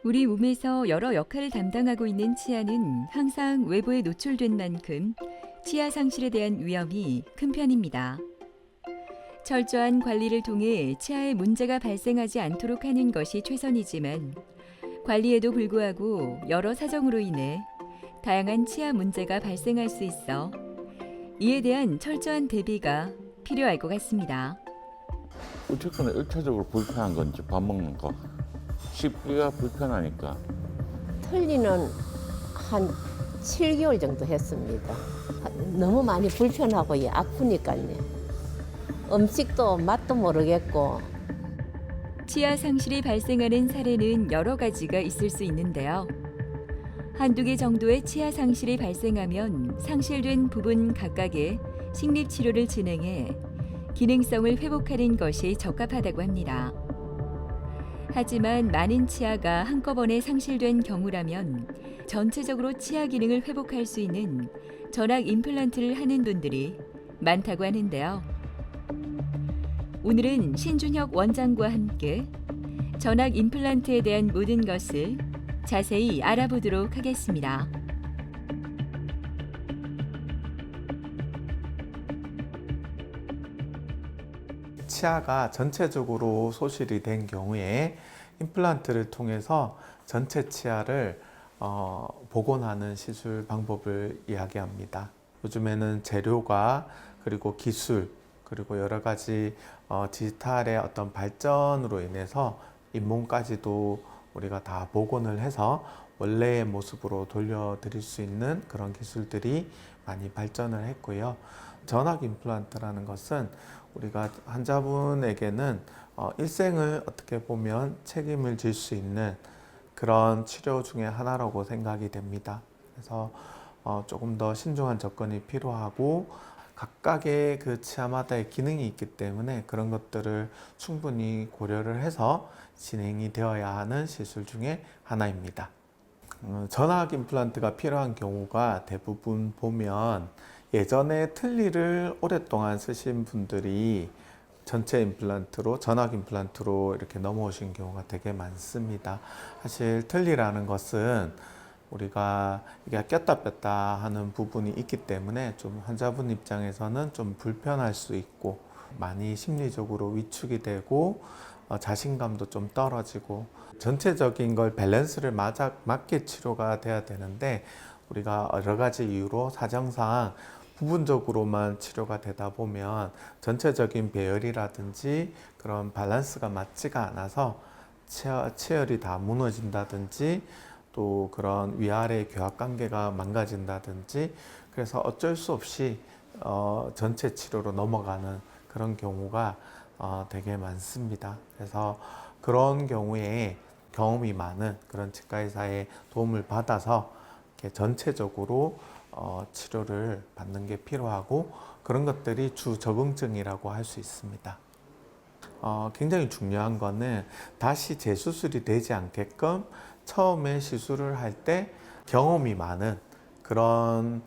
우리 몸에서 여러 역할을 담당하고 있는 치아는 항상 외부에 노출된 만큼 치아 상실에 대한 위험이 큰 편입니다. 철저한 관리를 통해 치아에 문제가 발생하지 않도록 하는 것이 최선이지만 관리에도 불구하고 여러 사정으로 인해 다양한 치아 문제가 발생할 수 있어 이에 대한 철저한 대비가 필요할 것 같습니다. 어쨌거나 1차적으로 불편한 건 이제 밥 먹는 거. 씹기가 불편하니까. 틀니는 한 7개월 정도 했습니다. 너무 많이 불편하고 아프니까요. 음식도 맛도 모르겠고. 치아 상실이 발생하는 사례는 여러 가지가 있을 수 있는데요. 한두 개 정도의 치아 상실이 발생하면 상실된 부분 각각의 식립치료를 진행해 기능성을 회복하는 것이 적합하다고 합니다. 하지만 많은 치아가 한꺼번에 상실된 경우라면 전체적으로 치아 기능을 회복할 수 있는 전악 임플란트를 하는 분들이 많다고 하는데요. 오늘은 신준혁 원장과 함께 전악 임플란트에 대한 모든 것을 자세히 알아보도록 하겠습니다. 치아가 전체적으로 소실이 된 경우에 임플란트를 통해서 전체 치아를 복원하는 시술 방법을 이야기합니다. 요즘에는 재료가 그리고 기술 그리고 여러 가지 디지털의 어떤 발전으로 인해서 잇몸까지도 우리가 다 복원을 해서 원래의 모습으로 돌려드릴 수 있는 그런 기술들이 많이 발전을 했고요. 전악 임플란트라는 것은 우리가 환자분에게는 일생을 어떻게 보면 책임을 질 수 있는 그런 치료 중에 하나라고 생각이 됩니다. 그래서 조금 더 신중한 접근이 필요하고 각각의 그 치아마다의 기능이 있기 때문에 그런 것들을 충분히 고려를 해서 진행이 되어야 하는 시술 중에 하나입니다. 전악 임플란트가 필요한 경우가 대부분 보면 예전에 틀니를 오랫동안 쓰신 분들이 전체 임플란트로 전악 임플란트로 이렇게 넘어오신 경우가 되게 많습니다. 사실 틀니라는 것은 우리가 이게 꼈다 뺐다 하는 부분이 있기 때문에 좀 환자분 입장에서는 좀 불편할 수 있고 많이 심리적으로 위축이 되고 자신감도 좀 떨어지고 전체적인 걸 밸런스를 맞게 치료가 돼야 되는데 우리가 여러 가지 이유로 사정상 부분적으로만 치료가 되다 보면 전체적인 배열이라든지 그런 밸런스가 맞지가 않아서 치열이 다 무너진다든지 또 그런 위아래 교합 관계가 망가진다든지 그래서 어쩔 수 없이 전체 치료로 넘어가는 그런 경우가 되게 많습니다. 그래서 그런 경우에 경험이 많은 그런 치과의사의 도움을 받아서 이렇게 전체적으로 치료를 받는 게 필요하고 그런 것들이 주 적응증이라고 할 수 있습니다. 굉장히 중요한 거는 다시 재수술이 되지 않게끔 처음에 시술을 할 때 경험이 많은 그런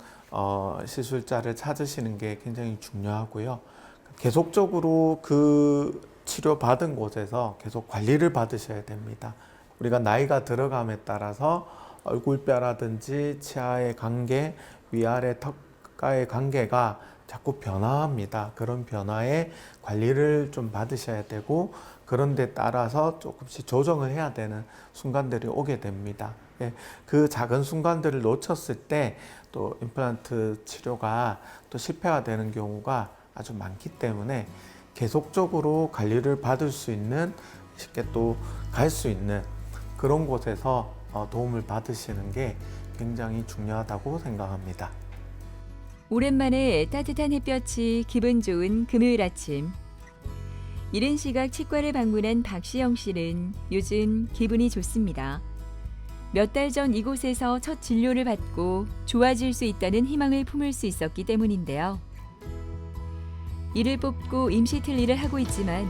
시술자를 찾으시는 게 굉장히 중요하고요. 계속적으로 그 치료받은 곳에서 계속 관리를 받으셔야 됩니다. 우리가 나이가 들어감에 따라서 얼굴뼈라든지 치아의 관계, 위아래 턱과의 관계가 자꾸 변화합니다. 그런 변화에 관리를 좀 받으셔야 되고 그런 데 따라서 조금씩 조정을 해야 되는 순간들이 오게 됩니다. 그 작은 순간들을 놓쳤을 때 또 임플란트 치료가 또 실패가 되는 경우가 아주 많기 때문에 계속적으로 관리를 받을 수 있는 쉽게 또 갈 수 있는 그런 곳에서 도움을 받으시는 게 굉장히 중요하다고 생각합니다. 오랜만에 따뜻한 햇볕이 기분 좋은 금요일 아침. 이른 시각 치과를 방문한 박시영 씨는 요즘 기분이 좋습니다. 몇 달 전 이곳에서 첫 진료를 받고 좋아질 수 있다는 희망을 품을 수 있었기 때문인데요. 이를 뽑고 임시 틀니를 하고 있지만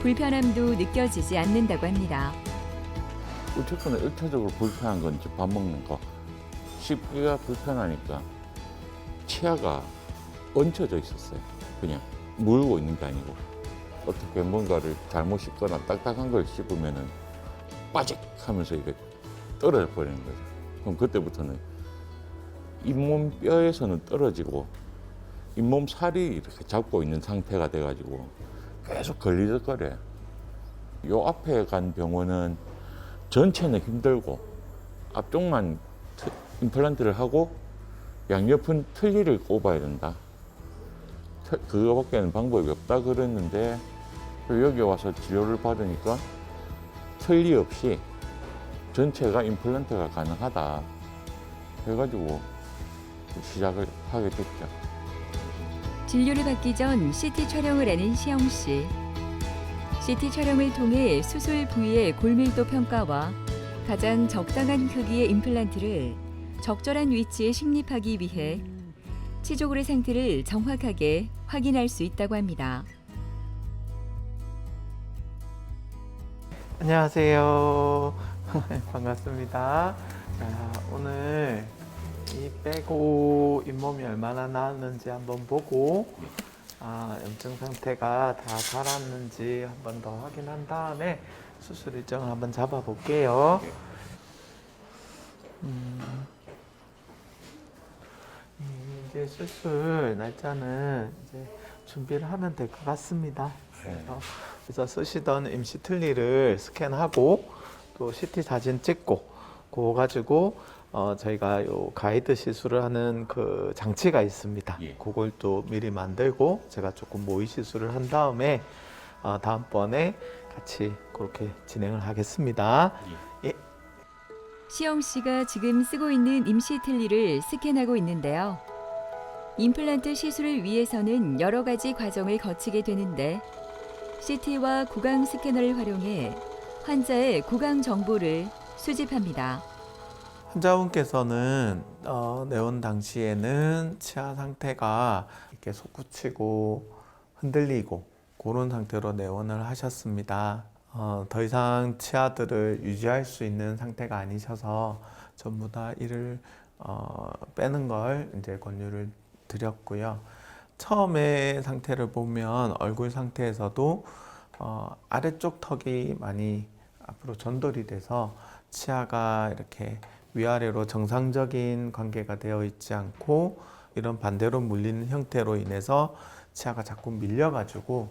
불편함도 느껴지지 않는다고 합니다. 어쨌거나 1차적으로 불편한 건 이제 밥 먹는 거. 씹기가 불편하니까 치아가 얹혀져 있었어요. 그냥 물고 있는 게 아니고 어떻게 뭔가를 잘못 씹거나 딱딱한 걸 씹으면은 빠직 하면서 이게 떨어져 버리는 거죠. 그럼 그때부터는 잇몸 뼈에서는 떨어지고 잇몸 살이 이렇게 잡고 있는 상태가 돼가지고 계속 걸리적거려요. 요 앞에 간 병원은 전체는 힘들고 앞쪽만 임플란트를 하고 양옆은 틀니를 꼽아야 된다. 그거밖에는 방법이 없다 그랬는데 여기 와서 치료를 받으니까 틀니 없이 전체가 임플란트가 가능하다 해가지고 시작을 하게 됐죠. 진료를 받기 전 CT 촬영을 하는 시영 씨. CT 촬영을 통해 수술 부위의 골밀도 평가와 가장 적당한 크기의 임플란트를 적절한 위치에 식립하기 위해 치조골의 상태를 정확하게 확인할 수 있다고 합니다. 안녕하세요. 반갑습니다. 자, 오늘 이 빼고 잇몸이 얼마나 나았는지 한번 보고 염증 상태가 다 가라앉는지 한번 더 확인한 다음에 수술 일정을 한번 잡아 볼게요. 이제 수술 날짜는 이제 준비를 하면 될 것 같습니다. 그래서 쓰시던 임시 틀니를 스캔하고 또 CT 사진 찍고 그거 가지고 저희가 요 가이드 시술을 하는 그 장치가 있습니다. 예. 그걸 또 미리 만들고 제가 조금 모의 시술을 한 다음에 다음번에 같이 그렇게 진행을 하겠습니다. 예. 시영 씨가 지금 쓰고 있는 임시 틀니를 스캔하고 있는데요. 임플란트 시술을 위해서는 여러 가지 과정을 거치게 되는데 CT와 구강 스캐너를 활용해 환자의 구강 정보를 수집합니다. 환자분께서는 내원 당시에는 치아 상태가 이렇게 솟구치고 흔들리고 그런 상태로 내원을 하셨습니다. 더 이상 치아들을 유지할 수 있는 상태가 아니셔서 전부 다 이를 빼는 걸 이제 권유를 드렸고요. 처음에 상태를 보면 얼굴 상태에서도 아래쪽 턱이 많이 앞으로 전돌이 돼서 치아가 이렇게 위아래로 정상적인 관계가 되어 있지 않고 이런 반대로 물리는 형태로 인해서 치아가 자꾸 밀려가지고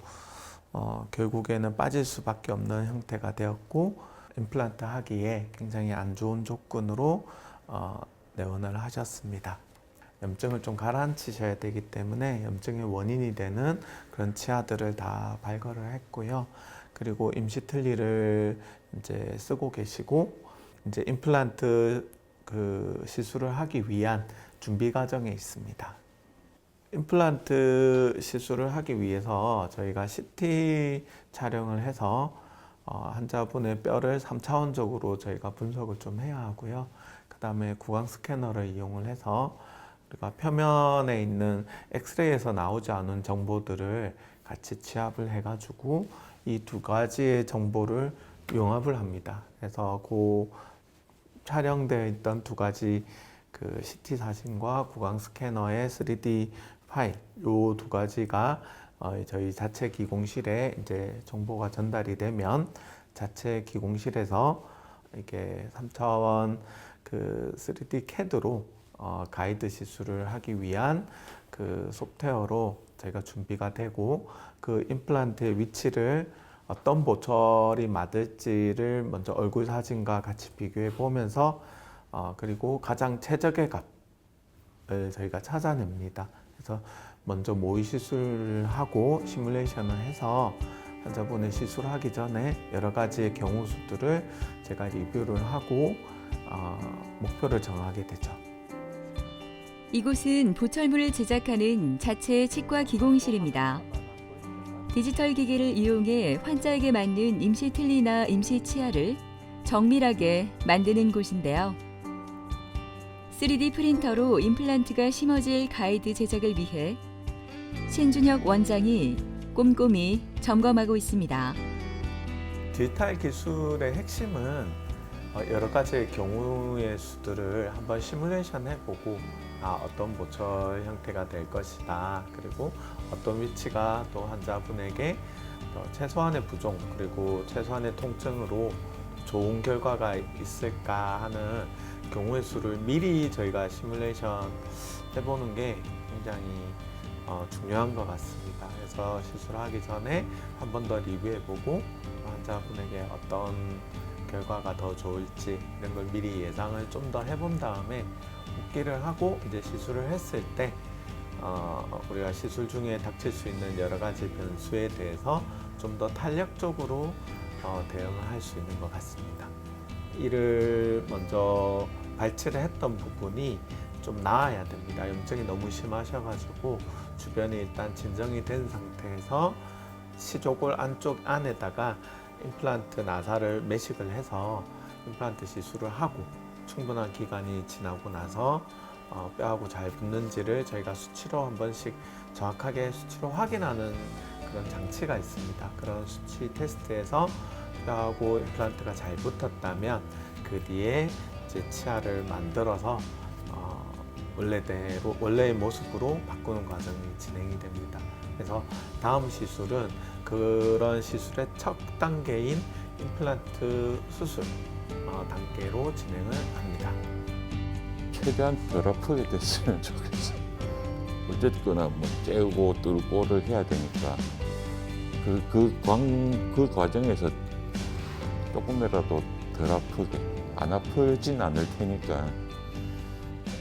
결국에는 빠질 수밖에 없는 형태가 되었고 임플란트 하기에 굉장히 안 좋은 조건으로 내원을 하셨습니다. 염증을 좀 가라앉히셔야 되기 때문에 염증의 원인이 되는 그런 치아들을 다 발걸을 했고요. 그리고 임시 틀니를 이제 쓰고 계시고 이제 임플란트 그 시술을 하기 위한 준비 과정에 있습니다. 임플란트 시술을 하기 위해서 저희가 CT 촬영을 해서 환자분의 뼈를 3차원적으로 저희가 분석을 좀 해야 하고요. 그 다음에 구강 스캐너를 이용을 해서 우리가 표면에 있는 엑스레이에서 나오지 않은 정보들을 같이 취합을 해가지고 이 두 가지의 정보를 용합을 합니다. 그래서 그 촬영되어 있던 두 가지 그 CT 사진과 구강 스캐너의 3D 파일, 요 두 가지가 저희 자체 기공실에 이제 정보가 전달이 되면 자체 기공실에서 이게 3차원 그 3D CAD로 가이드 시술을 하기 위한 그 소프트웨어로 저희가 준비가 되고 그 임플란트의 위치를 어떤 보철이 맞을지를 먼저 얼굴 사진과 같이 비교해 보면서 그리고 가장 최적의 값을 저희가 찾아냅니다. 그래서 먼저 모의 시술을 하고 시뮬레이션을 해서 환자분의 시술하기 전에 여러 가지의 경우 수들을 제가 리뷰를 하고 목표를 정하게 되죠. 이곳은 보철물을 제작하는 자체 치과 기공실입니다. 디지털 기기를 이용해 환자에게 맞는 임시 틀니나 임시 치아를 정밀하게 만드는 곳인데요. 3D 프린터로 임플란트가 심어질 가이드 제작을 위해 신준혁 원장이 꼼꼼히 점검하고 있습니다. 디지털 기술의 핵심은 여러 가지의 경우의 수들을 한번 시뮬레이션 해보고 어떤 보철 형태가 될 것이다. 그리고 어떤 위치가 또 환자분에게 최소한의 부종 그리고 최소한의 통증으로 좋은 결과가 있을까 하는 경우의 수를 미리 저희가 시뮬레이션 해보는 게 굉장히 중요한 것 같습니다. 그래서 시술하기 전에 한 번 더 리뷰해보고 환자분에게 어떤 결과가 더 좋을지 이런 걸 미리 예상을 좀 더 해본 다음에 복귀를 하고 이제 시술을 했을 때 우리가 시술 중에 닥칠 수 있는 여러 가지 변수에 대해서 좀 더 탄력적으로 대응을 할 수 있는 것 같습니다. 이를 먼저 발치를 했던 부분이 좀 나아야 됩니다. 염증이 너무 심하셔가지고 주변이 일단 진정이 된 상태에서 시조골 안에다가 임플란트 나사를 매식을 해서 임플란트 시술을 하고 충분한 기간이 지나고 나서 뼈하고 잘 붙는지를 저희가 수치로 한 번씩 정확하게 수치로 확인하는 그런 장치가 있습니다. 그런 수치 테스트에서 뼈하고 임플란트가 잘 붙었다면 그 뒤에 이제 치아를 만들어서 원래대로 원래의 모습으로 바꾸는 과정이 진행이 됩니다. 그래서 다음 시술은 그런 시술의 첫 단계인 임플란트 수술 단계로 진행을 합니다. 최대한 덜 아프게 됐으면 좋겠어. 어쨌거나 뭐 째고 뚫고를 해야 되니까 그 과정에서 조금이라도 덜 아프게 안 아프진 않을 테니까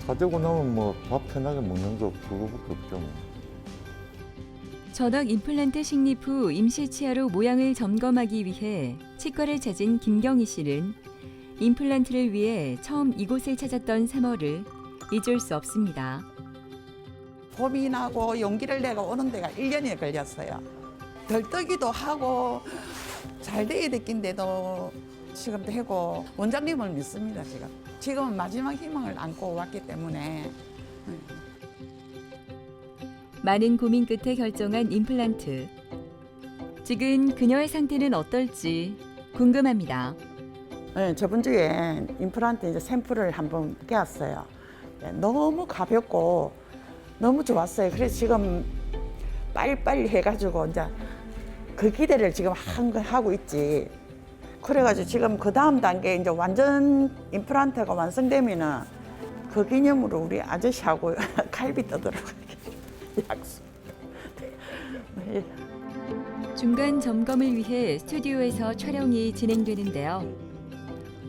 다 되고 나면 뭐 밥 편하게 먹는 거 그거밖에 없죠. 뭐. 전악 임플란트 식립 후 임시 치아로 모양을 점검하기 위해 치과를 찾은 김경희 씨는 임플란트를 위해 처음 이곳을 찾았던 3월을 잊을 수 없습니다. 고민하고 용기를 내고 오는 데가 1년이 걸렸어요. 덜떠기도 하고 잘 돼야 됐긴데도 지금 되고 원장님을 믿습니다. 지금은 마지막 희망을 안고 왔기 때문에. 많은 고민 끝에 결정한 임플란트. 지금 그녀의 상태는 어떨지 궁금합니다. 네, 저번 주에 임플란트 이제 샘플을 한번 깨었어요. 너무 가볍고 너무 좋았어요. 그래서 지금 빨리빨리 해가지고 이제 그 기대를 지금 하고 있지. 그래가지고 지금 그 다음 단계 이제 완전 임플란트가 완성되면은 그 기념으로 우리 아저씨하고 갈비 떠들어 약속. 중간 점검을 위해 스튜디오에서 촬영이 진행되는데요.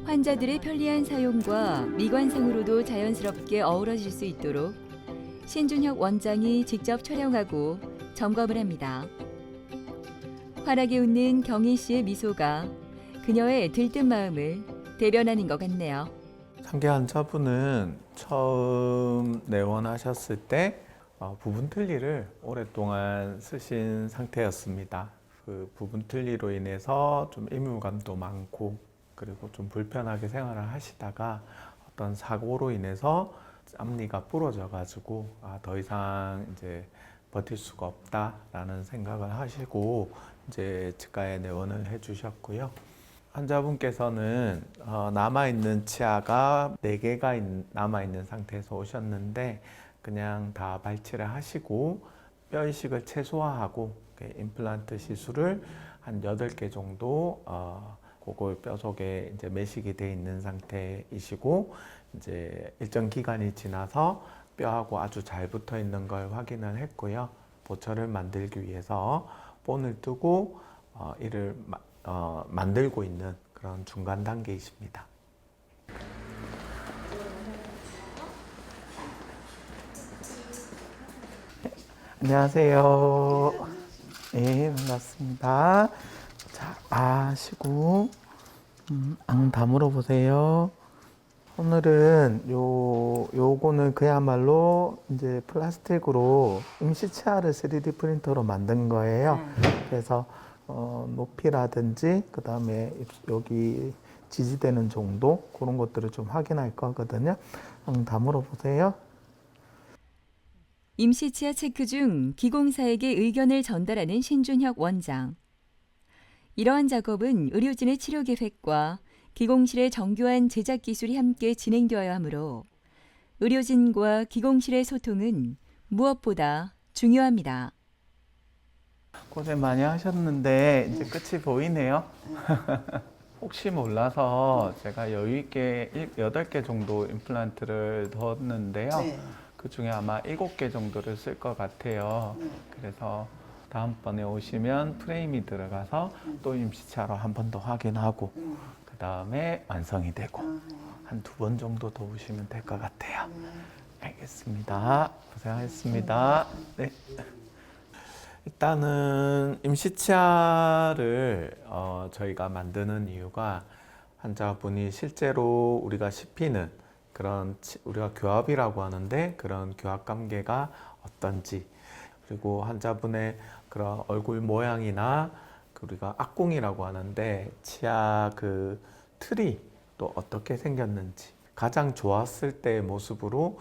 환자들의 편리한 사용과 미관상으로도 자연스럽게 어우러질 수 있도록 신준혁 원장이 직접 촬영하고 점검을 합니다. 환하게 웃는 경희 씨의 미소가 그녀의 들뜬 마음을 대변하는 것 같네요. 상계 환자분은 처음 내원하셨을 때 부분 틀니를 오랫동안 쓰신 상태였습니다. 그 부분 틀니로 인해서 좀 의무감도 많고 그리고 좀 불편하게 생활을 하시다가 어떤 사고로 인해서 앞니가 부러져 가지고 더 이상 이제 버틸 수가 없다라는 생각을 하시고 이제 치과에 내원을 해주셨고요. 환자분께서는 남아있는 치아가 4개가 남아있는 상태에서 오셨는데 그냥 다 발치를 하시고 뼈 이식을 최소화하고 임플란트 시술을 한 8개 정도 그걸 뼈 속에 이제 매식이 돼 있는 상태이시고 이제 일정 기간이 지나서 뼈하고 아주 잘 붙어 있는 걸 확인을 했고요. 보철을 만들기 위해서 본을 뜨고 이를 만들고 있는 그런 중간 단계이십니다. 안녕하세요. 네, 반갑습니다. 자, 아시고 앙 다물어 보세요. 오늘은 요거는 그야말로 이제 플라스틱으로 임시 치아를 3D 프린터로 만든 거예요. 그래서 높이라든지 그다음에 여기 지지되는 정도 그런 것들을 좀 확인할 거거든요. 다물어 보세요. 임시 치아 체크 중 기공사에게 의견을 전달하는 신준혁 원장. 이러한 작업은 의료진의 치료 계획과 기공실의 정교한 제작 기술이 함께 진행되어야 하므로 의료진과 기공실의 소통은 무엇보다 중요합니다. 고생 많이 하셨는데 이제 끝이 보이네요. 혹시 몰라서 제가 여유 있게 8개 정도 임플란트를 넣었는데요. 그 중에 아마 7개 정도를 쓸 것 같아요. 그래서 다음번에 오시면 프레임이 들어가서 또 임시차로 한 번 더 확인하고 그 다음에 완성이 되고 한 2번 정도 더 오시면 될 것 같아요. 알겠습니다. 고생하셨습니다. 네. 일단은 임시치아를 저희가 만드는 이유가 환자분이 실제로 우리가 씹히는 그런 우리가 교합이라고 하는데 그런 교합 관계가 어떤지, 그리고 환자분의 그런 얼굴 모양이나 우리가 악궁이라고 하는데 치아 그 틀이 또 어떻게 생겼는지 가장 좋았을 때의 모습으로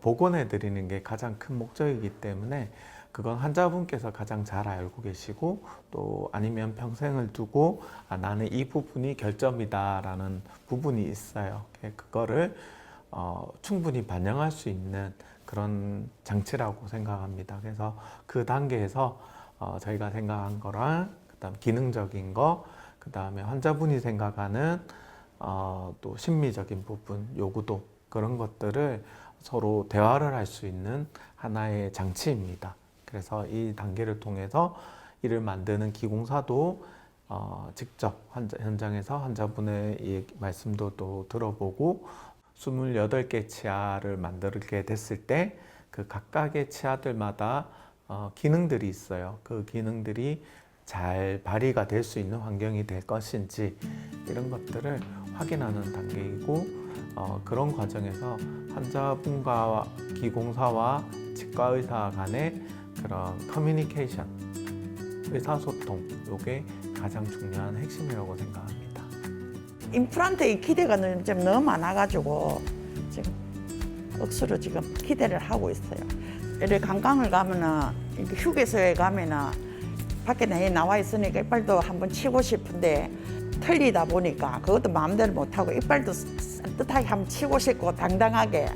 복원해 드리는 게 가장 큰 목적이기 때문에 그건 환자분께서 가장 잘 알고 계시고 또 아니면 평생을 두고 나는 이 부분이 결점이다라는 부분이 있어요. 그거를 충분히 반영할 수 있는 그런 장치라고 생각합니다. 그래서 그 단계에서 저희가 생각한 거랑 그다음 기능적인 거, 그다음에 환자분이 생각하는 또 심미적인 부분, 요구도 그런 것들을 서로 대화를 할 수 있는 하나의 장치입니다. 그래서 이 단계를 통해서 이를 만드는 기공사도 직접 현장에서 환자분의 말씀도 또 들어보고 28개 치아를 만들게 됐을 때 그 각각의 치아들마다 기능들이 있어요. 그 기능들이 잘 발휘가 될 수 있는 환경이 될 것인지 이런 것들을 확인하는 단계이고 그런 과정에서 환자분과 기공사와 치과의사 간의 그런 커뮤니케이션, 의사소통, 이게 가장 중요한 핵심이라고 생각합니다. 임플란트의 기대가 좀 너무 많아가지고 지금 억수로 지금 기대를 하고 있어요. 이렇게 관광을 가면은 이렇게 휴게소에 가면은 밖에 나와 있으니까 이빨도 한번 치고 싶은데 틀리다 보니까 그것도 마음대로 못하고 이빨도 산뜻하게 한번 치고 싶고 당당하게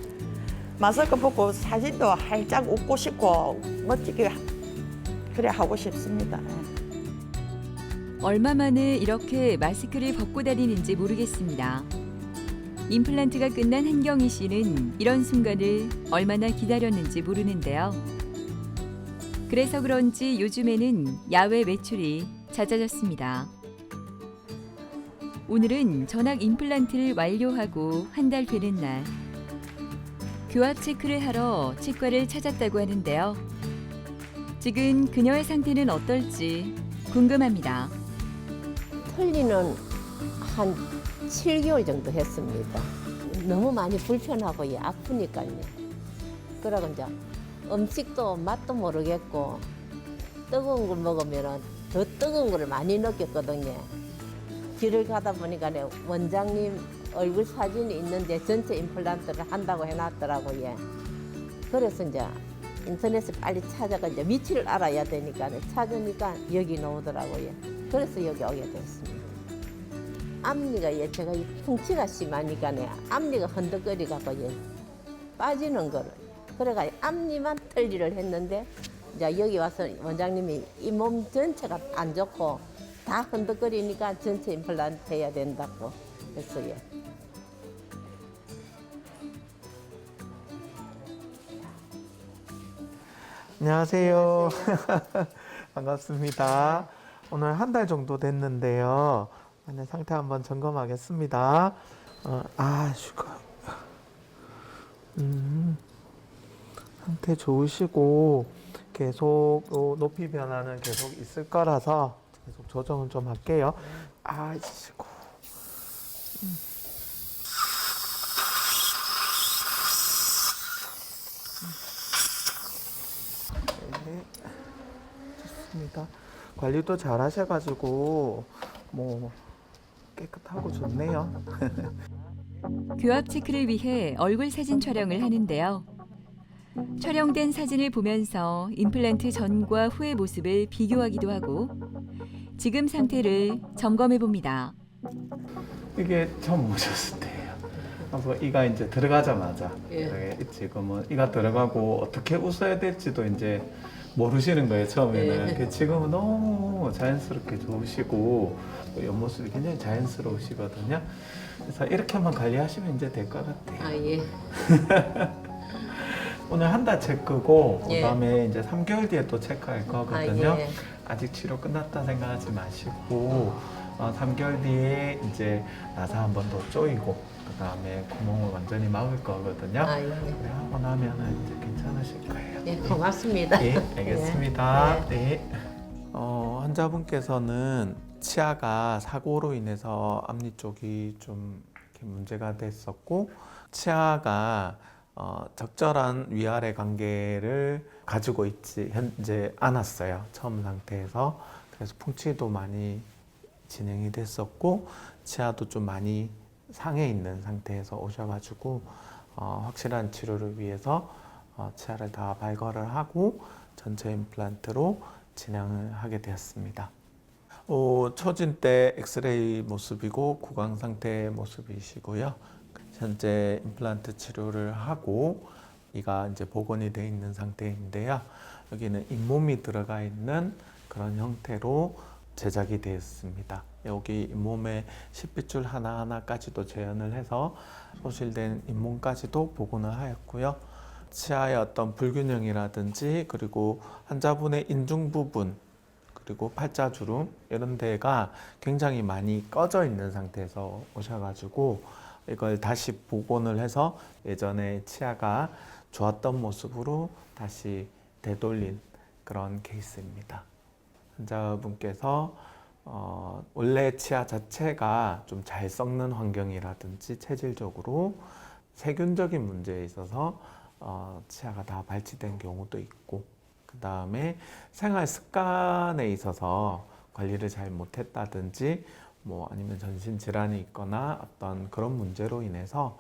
마스크 벗고 사진도 활짝 웃고 싶고 멋지게 그래 하고 싶습니다. 얼마 만에 이렇게 마스크를 벗고 다니는지 모르겠습니다. 임플란트가 끝난 한경희 씨는 이런 순간을 얼마나 기다렸는지 모르는데요. 그래서 그런지 요즘에는 야외 외출이 잦아졌습니다. 오늘은 전악 임플란트를 완료하고 한 달 되는 날. 교합 체크를 하러 치과를 찾았다고 하는데요. 지금 그녀의 상태는 어떨지 궁금합니다. 틀니는 한 7개월 정도 했습니다. 너무 많이 불편하고 아프니까요. 그러고 이제 음식도 맛도 모르겠고 뜨거운 걸 먹으면 더 뜨거운 걸 많이 느꼈거든요. 길을 가다 보니까 원장님 얼굴 사진이 있는데 전체 임플란트를 한다고 해놨더라고요. 그래서 이제 인터넷에 빨리 찾아가 이제 위치를 알아야 되니까 찾으니까 여기 나오더라고요. 그래서 여기 오게 됐습니다. 앞니가 제가 이 풍치가 심하니까 앞니가 흔들거리가고 빠지는 거를. 그래가 앞니만 틀리를 했는데 이제 여기 와서 원장님이 이 몸 전체가 안 좋고 다 흔들거리니까 전체 임플란트 해야 된다고 했어요. 안녕하세요. 반갑습니다. 오늘 한 달 정도 됐는데요. 상태 한번 점검하겠습니다. 슈가. 상태 좋으시고 계속 높이 변화는 계속 있을 거라서 계속 조정을 좀 할게요. 아이고. 네, 좋습니다. 관리도 잘 하셔가지고 깨끗하고 좋네요. 교합 체크를 위해 얼굴 사진 촬영을 하는데요. 촬영된 사진을 보면서 임플란트 전과 후의 모습을 비교하기도 하고 지금 상태를 점검해 봅니다. 이게 처음 오셨을 때예요. 그래서 이가 이제 들어가자마자 지금은 이가 들어가고 어떻게 웃어야 될지도 이제 모르시는 거예요 처음에는. 네. 그 지금은 너무 자연스럽게 좋으시고 또 옆모습이 굉장히 자연스러우시거든요. 그래서 이렇게만 관리하시면 이제 될 것 같아요. 아, 예. 오늘 한 달 체크고 예. 그다음에 이제 3개월 뒤에 또 체크할 거거든요. 아, 예. 아직 치료 끝났다 생각하지 마시고 3개월 뒤에 이제 나사 한 번 더 조이고 그다음에 구멍을 완전히 막을 거거든요. 아, 예. 그래 하고 나면은 이제 괜찮으실 거예요. 예, 고맙습니다. 네, 알겠습니다. 예. 네. 환자분께서는 치아가 사고로 인해서 앞니 쪽이 좀 이렇게 문제가 됐었고 치아가 적절한 위아래 관계를 가지고 있지 현재 않았어요. 처음 상태에서. 그래서 풍치도 많이 진행이 됐었고 치아도 좀 많이 상해 있는 상태에서 오셔가지고 확실한 치료를 위해서 치아를 다 발걸을 하고 전체 임플란트로 진행을 하게 되었습니다. 초진 때 엑스레이 모습이고 구강 상태 모습이시고요. 현재 임플란트 치료를 하고 이가 이제 복원이 되어 있는 상태인데요. 여기는 잇몸이 들어가 있는 그런 형태로 제작이 되었습니다. 여기 잇몸의 실핏줄 하나하나까지도 재현을 해서 소실된 잇몸까지도 복원을 하였고요. 치아의 어떤 불균형이라든지 그리고 환자분의 인중 부분 그리고 팔자주름 이런 데가 굉장히 많이 꺼져 있는 상태에서 오셔가지고 이걸 다시 복원을 해서 예전에 치아가 좋았던 모습으로 다시 되돌린 그런 케이스입니다. 환자분께서 원래 치아 자체가 좀 잘 썩는 환경이라든지 체질적으로 세균적인 문제에 있어서 치아가 다 발치된 경우도 있고 그 다음에 생활 습관에 있어서 관리를 잘 못했다든지 뭐 아니면 전신 질환이 있거나 어떤 그런 문제로 인해서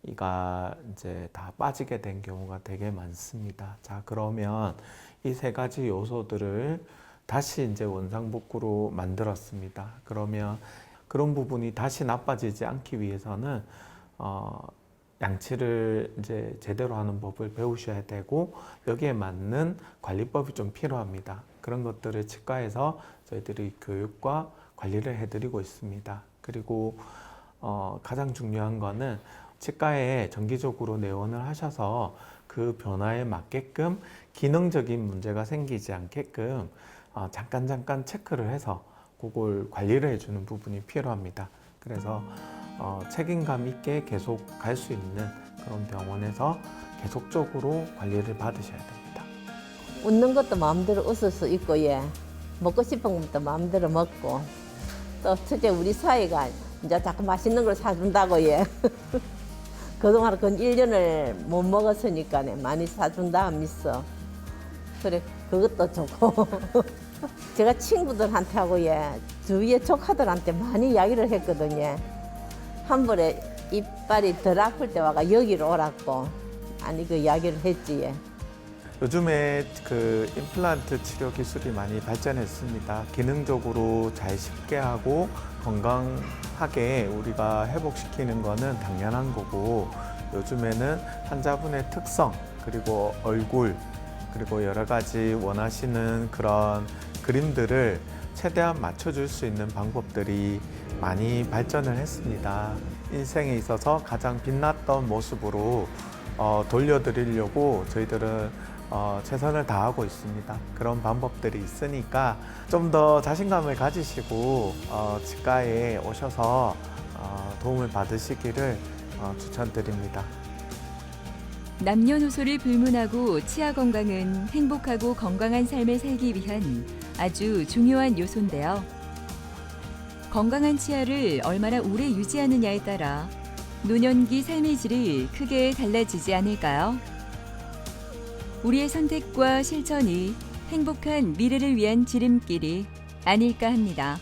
이가 이제 다 빠지게 된 경우가 되게 많습니다. 자, 그러면 이 세 가지 요소들을 다시 이제 원상복구로 만들었습니다. 그러면 그런 부분이 다시 나빠지지 않기 위해서는 양치를 이제 제대로 하는 법을 배우셔야 되고 여기에 맞는 관리법이 좀 필요합니다. 그런 것들을 치과에서 저희들이 교육과 관리를 해드리고 있습니다. 그리고 가장 중요한 거는 치과에 정기적으로 내원을 하셔서 그 변화에 맞게끔 기능적인 문제가 생기지 않게끔 잠깐 체크를 해서 그걸 관리를 해주는 부분이 필요합니다. 그래서 책임감 있게 계속 갈 수 있는 그런 병원에서 계속적으로 관리를 받으셔야 됩니다. 웃는 것도 마음대로 웃을 수 있고, 예. 먹고 싶은 것도 마음대로 먹고. 또 첫째 우리 사이가 이제 자꾸 맛있는 걸 사준다고, 예. 그동안 그 1년을 못 먹었으니까 많이 사준다 하면서. 그래, 그것도 좋고. 제가 친구들한테 하고, 예. 주위의 조카들한테 많이 이야기를 했거든요. 한 번에 이빨이 덜 아플 때 와가 여기로 오라고. 아니, 그 이야기를 했지, 예. 요즘에 그 임플란트 치료 기술이 많이 발전했습니다. 기능적으로 잘 쉽게 하고 건강하게 우리가 회복시키는 거는 당연한 거고 요즘에는 환자분의 특성 그리고 얼굴 그리고 여러 가지 원하시는 그런 그림들을 최대한 맞춰줄 수 있는 방법들이 많이 발전을 했습니다. 인생에 있어서 가장 빛났던 모습으로 돌려드리려고 저희들은 최선을 다하고 있습니다. 그런 방법들이 있으니까 좀 더 자신감을 가지시고 치과에 오셔서 도움을 받으시기를 추천드립니다. 남녀노소를 불문하고 치아 건강은 행복하고 건강한 삶을 살기 위한 아주 중요한 요소인데요. 건강한 치아를 얼마나 오래 유지하느냐에 따라 노년기 삶의 질이 크게 달라지지 않을까요? 우리의 선택과 실천이 행복한 미래를 위한 지름길이 아닐까 합니다.